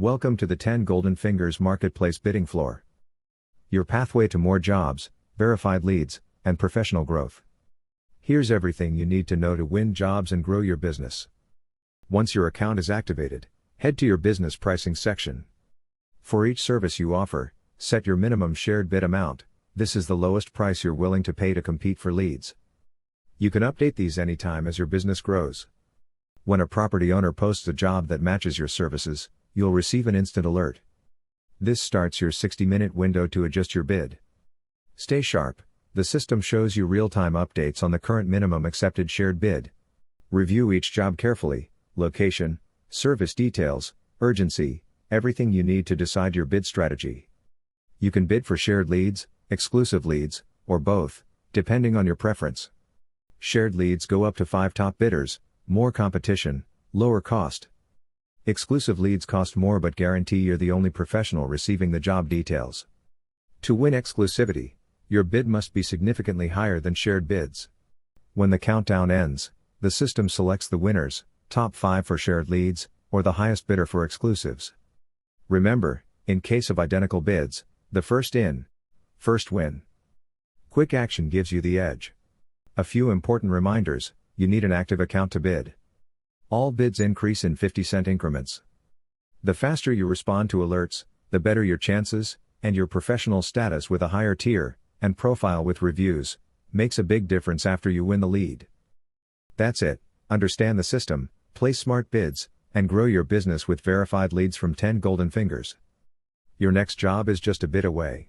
Welcome to the 10 Golden Fingers Marketplace bidding floor. Your pathway to more jobs, verified leads, and professional growth. Here's everything you need to know to win jobs and grow your business. Once your account is activated, head to your business pricing section. For each service you offer, set your minimum shared bid amount. This is the lowest price you're willing to pay to compete for leads. You can update these anytime as your business grows. When a property owner posts a job that matches your services, you'll receive an instant alert. This starts your 60-minute window to adjust your bid. Stay sharp, the system shows you real-time updates on the current minimum accepted shared bid. Review each job carefully: location, service details, urgency, everything you need to decide your bid strategy. You can bid for shared leads, exclusive leads, or both, depending on your preference. Shared leads go up to 5 top bidders, more competition, lower cost. Exclusive leads cost more but guarantee you're the only professional receiving the job details. To win exclusivity, your bid must be significantly higher than shared bids. When the countdown ends, the system selects the winners, top 5 for shared leads, or the highest bidder for exclusives. Remember, in case of identical bids, the first in, first win. Quick action gives you the edge. A few important reminders: you need an active account to bid. All bids increase in 50-cent increments. The faster you respond to alerts, the better your chances, and your professional status with a higher tier and profile with reviews makes a big difference after you win the lead. That's it. Understand the system, place smart bids, and grow your business with verified leads from 10 Golden Fingers. Your next job is just a bid away.